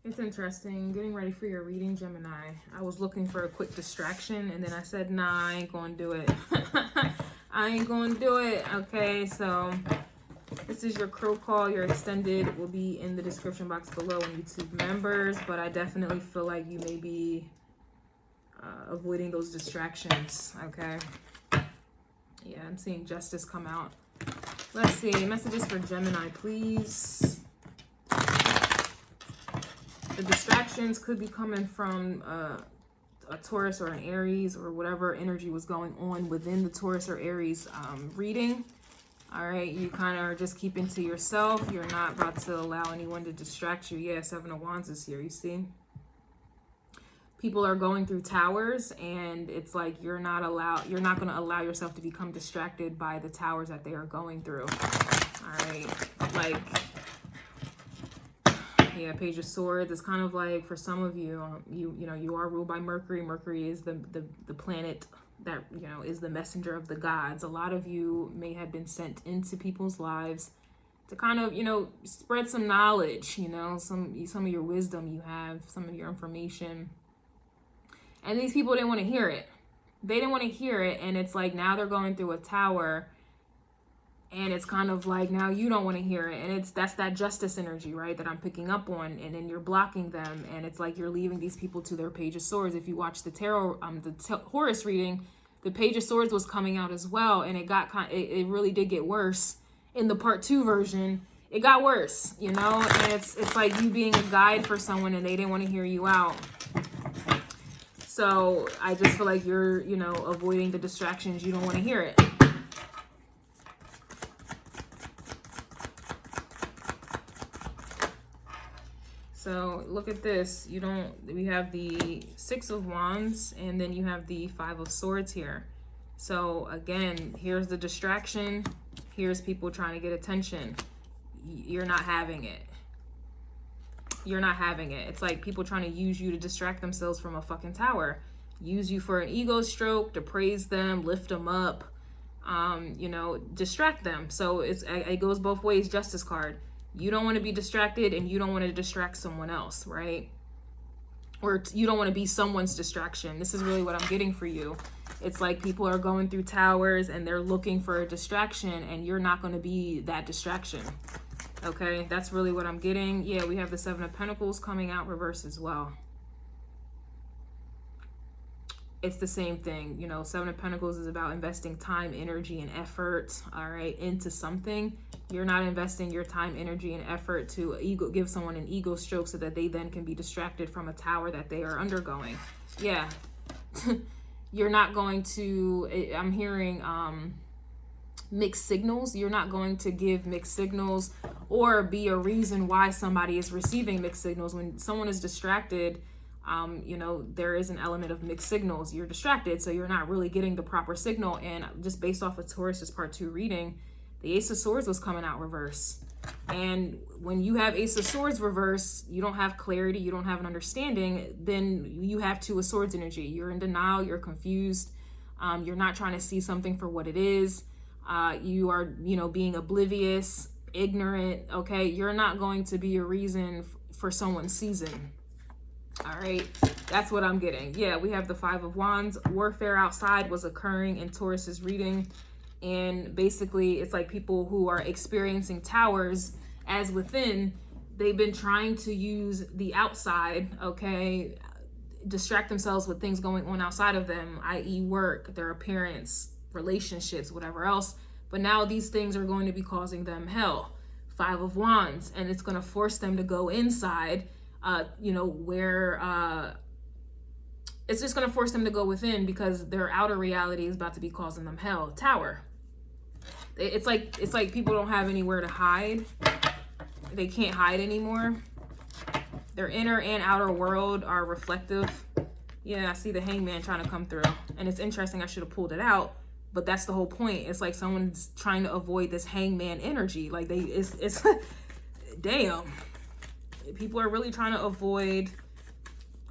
It's interesting. Getting ready for your reading, Gemini. I was looking for a quick distraction, and then I said, nah, I ain't gonna do it. I ain't gonna do it. Okay, so this is your crow call. Your extended will be in the description box below on YouTube members, but I definitely feel like you may be avoiding those distractions, okay? Yeah, I'm seeing justice come out. Let's see, messages for Gemini, please. The distractions could be coming from a Taurus or an Aries, or whatever energy was going on within the Taurus or Aries reading. All right, you kind of are just keeping to yourself. You're not about to allow anyone to distract you. Yeah, Seven of Wands is here, you see? People are going through towers, and it's like you're not going to allow yourself to become distracted by the towers that they are going through. All right, like, yeah, Page of Swords. It's kind of like, for some of you, you know, you are ruled by Mercury. Mercury is the planet that, you know, is the messenger of the gods. A lot of you may have been sent into people's lives to kind of, you know, spread some knowledge, you know, some of your wisdom you have, some of your information. And these people didn't want to hear it. They didn't want to hear it. And it's like, now they're going through a tower, and it's kind of like, now you don't want to hear it. And that's that justice energy, right, that I'm picking up on. And then you're blocking them. And it's like you're leaving these people to their Page of Swords. If you watch the tarot, Horus reading, the Page of Swords was coming out as well. And it really did get worse. In the part 2 version, it got worse, you know. And it's like you being a guide for someone, and they didn't want to hear you out. So I just feel like you're, you know, avoiding the distractions. You don't want to hear it. So look at this. We have the Six of Wands, and then you have the Five of Swords here. So again, here's the distraction. Here's people trying to get attention. You're not having it. You're not having it. It's like people trying to use you to distract themselves from a fucking tower. Use you for an ego stroke, to praise them, lift them up, you know, distract them. So it goes both ways, Justice card. You don't want to be distracted, and you don't want to distract someone else, right? Or you don't want to be someone's distraction. This is really what I'm getting for you. It's like people are going through towers, and they're looking for a distraction, and you're not going to be that distraction. Okay, that's really what I'm getting. Yeah, we have the Seven of Pentacles coming out reverse as well. It's the same thing. You know, Seven of Pentacles is about investing time, energy, and effort, all right, into something. You're not investing your time, energy, and effort to give someone an ego stroke so that they then can be distracted from a tower that they are undergoing. Yeah. You're not going to, I'm hearing, mixed signals. You're not going to give mixed signals or be a reason why somebody is receiving mixed signals. When someone is distracted, you know, there is an element of mixed signals. You're distracted, so you're not really getting the proper signal. And just based off of Taurus's part 2 reading, the Ace of Swords was coming out reverse. And when you have Ace of Swords reverse, you don't have clarity, you don't have an understanding, then you have Two of Swords energy. You're in denial, you're confused, you're not trying to see something for what it is. You are, you know, being oblivious, ignorant, okay? You're not going to be a reason for someone's season. All right, that's what I'm getting. Yeah, we have the Five of Wands. Warfare outside was occurring in Taurus's reading. And basically, it's like people who are experiencing towers as within, they've been trying to use the outside, okay, distract themselves with things going on outside of them, i.e. work, their appearance, relationships, whatever else. But now these things are going to be causing them hell. Five of Wands, and it's going to force them to go inside, you know, where it's just going to force them to go within, because their outer reality is about to be causing them hell. Tower. It's like people don't have anywhere to hide. They can't hide anymore. Their inner and outer world are reflective. Yeah, I see the Hangman trying to come through. And it's interesting, I should have pulled it out, but that's the whole point. It's like someone's trying to avoid this Hangman energy. Like it's damn. People are really trying to avoid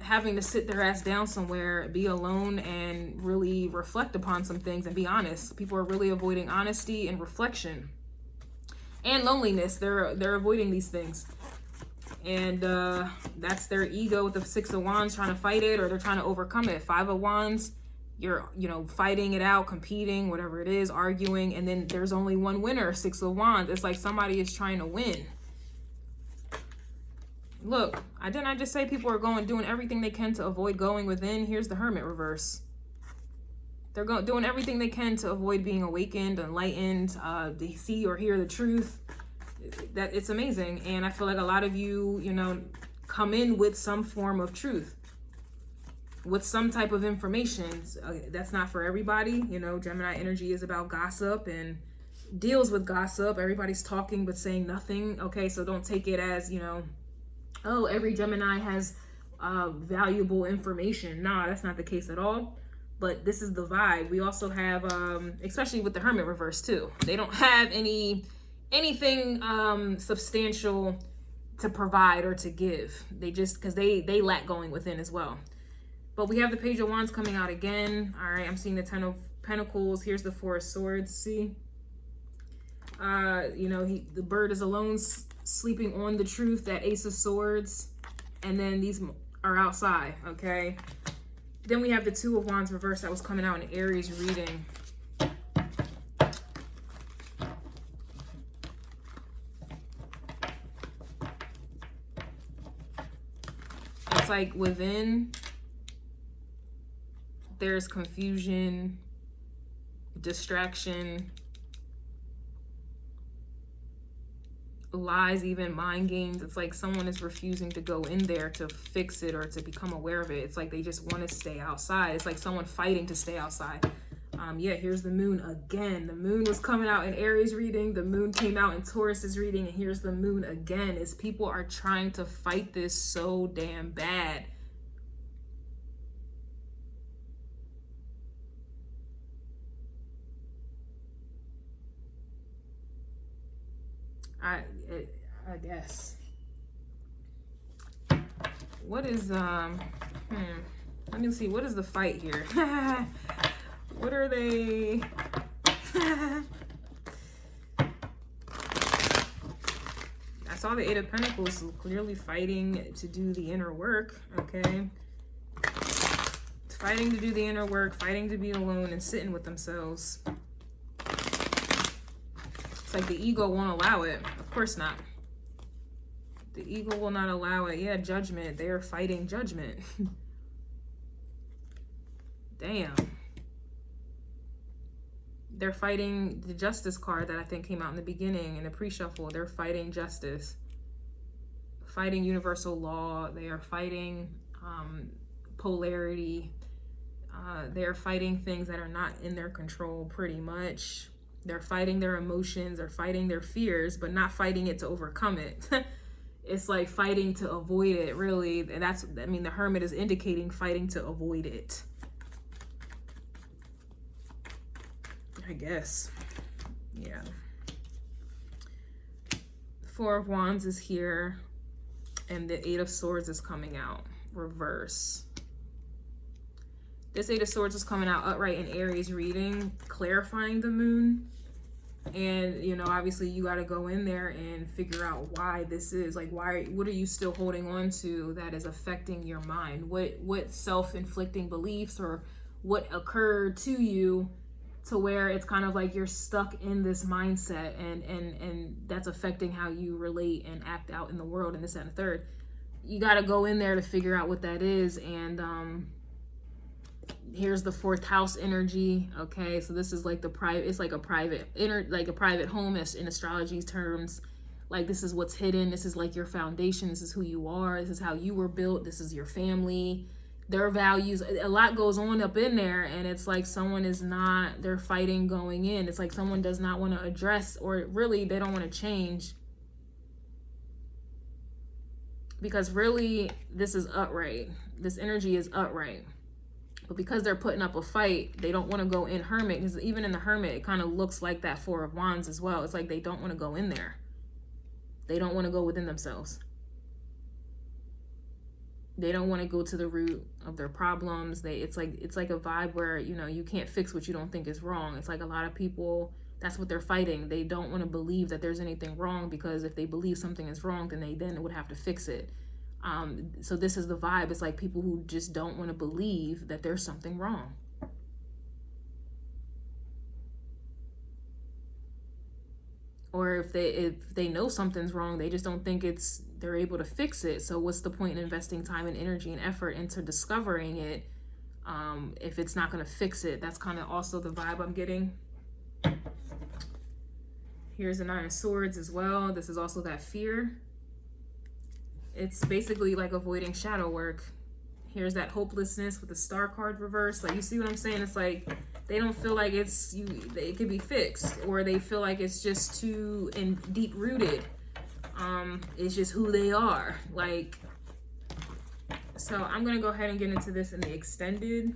having to sit their ass down somewhere, be alone, and really reflect upon some things and be honest. People are really avoiding honesty and reflection and loneliness. They're avoiding these things. And that's their ego with the Six of Wands trying to fight it, or they're trying to overcome it. Five of Wands, you're, you know, fighting it out, competing, whatever it is, arguing, and then there's only one winner. Six of Wands. It's like somebody is trying to win. Look, didn't I just say people are doing everything they can to avoid going within? Here's the Hermit reverse. They're doing everything they can to avoid being awakened, enlightened, to see or hear the truth. That it's amazing. And I feel like a lot of you, you know, come in with some form of truth, with some type of information. That's not for everybody. You know, Gemini energy is about gossip and deals with gossip. Everybody's talking but saying nothing. Okay, so don't take it as, you know, oh, every Gemini has valuable information. Nah, that's not the case at all. But this is the vibe. We also have, especially with the Hermit reverse too, they don't have anything substantial to provide or to give. They just, because they lack going within as well. But we have the Page of Wands coming out again. All right, I'm seeing the Ten of Pentacles. Here's the Four of Swords. See, you know, the bird is alone, sleeping on the truth. That Ace of Swords, and then these are outside. Okay, then we have the Two of Wands reverse that was coming out in Aries reading. It's like within there's confusion, distraction, lies, even mind games. It's like someone is refusing to go in there to fix it or to become aware of it. It's like they just want to stay outside. It's like someone fighting to stay outside. Yeah, here's the moon again. The moon was coming out in Aries reading. The moon came out in Taurus's reading, and here's the moon again. Is people are trying to fight this so damn bad. I guess. What is let me see, what is the fight here? What are they? I saw the Eight of Pentacles, clearly fighting to do the inner work. Okay, fighting to do the inner work, fighting to be alone and sitting with themselves. It's like the ego won't allow it. Of course not. The ego will not allow it. Yeah, judgment. They are fighting judgment. Damn. They're fighting the Justice card that I think came out in the beginning in the pre-shuffle. They're fighting justice. Fighting universal law. They are fighting polarity. They are fighting things that are not in their control pretty much. They're fighting their emotions, they're fighting their fears, but not fighting it to overcome it. It's like fighting to avoid it, really. And that's, I mean, the Hermit is indicating fighting to avoid it, I guess. Yeah. Four of Wands is here, and the Eight of Swords is coming out, reverse. This Eight of Swords is coming out upright in Aries reading, clarifying the moon. And, you know, obviously you got to go in there and figure out why this is, like, what are you still holding on to that is affecting your mind? What self-inflicting beliefs or what occurred to you to where it's kind of like you're stuck in this mindset and that's affecting how you relate and act out in the world and this, that, and the third. You got to go in there to figure out what that is. And, here's the fourth house energy. Okay, so this is like the private, it's like a private private home in astrology terms. Like, this is what's hidden. This is like your foundation. This is who you are. This is how you were built. This is your family, their values. A lot goes on up in there, and it's like someone is not, they're fighting going in. It's like someone does not want to address, or really they don't want to change, because really this is upright. This energy is upright. But because they're putting up a fight, they don't want to go in Hermit, because even in the Hermit, it kind of looks like that Four of Wands as well. It's like they don't want to go in there. They don't want to go within themselves. They don't want to go to the root of their problems. It's like a vibe where, you know, you can't fix what you don't think is wrong. It's like a lot of people That's what they're fighting. They don't want to believe that there's anything wrong, because if they believe something is wrong, then they would have to fix it. So this is the vibe. It's like people who just don't want to believe that there's something wrong. Or if they know something's wrong, they just don't think they're able to fix it. So what's the point in investing time and energy and effort into discovering it if it's not going to fix it? That's kind of also the vibe I'm getting. Here's the Nine of Swords as well. This is also that fear. It's basically like avoiding shadow work. Here's that hopelessness with the Star card reversed. Like, you see what I'm saying? It's like they don't feel like it could be fixed, or they feel like it's just too deep rooted. It's just who they are. Like, so I'm gonna go ahead and get into this in the extended.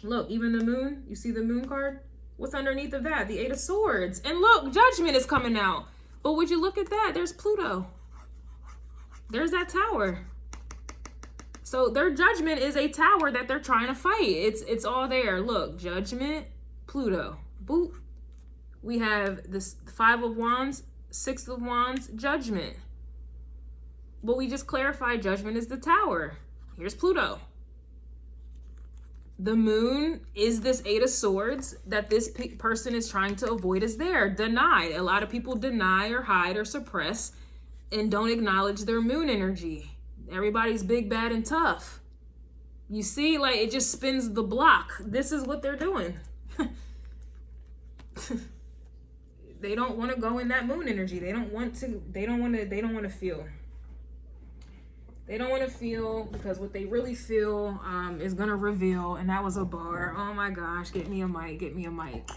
Look, even the moon. You see the moon card? What's underneath of that? The Eight of Swords. And look, Judgment is coming out. But would you look at that? There's Pluto. There's that tower. So their judgment is a tower that they're trying to fight. It's all there. Look, Judgment, Pluto. Boop. We have this Five of Wands, Six of Wands, Judgment. But we just clarified Judgment is the tower. Here's Pluto. The moon is this Eight of Swords that this person is trying to avoid is there. Denied. A lot of people deny or hide or suppress and don't acknowledge their moon energy. Everybody's big, bad, and tough. You see, like, it just spins the block. This is what they're doing. They don't want to go in that moon energy. They don't want to feel. They don't want to feel, because what they really feel is going to reveal. And that was a bar. Oh my gosh, get me a mic, get me a mic.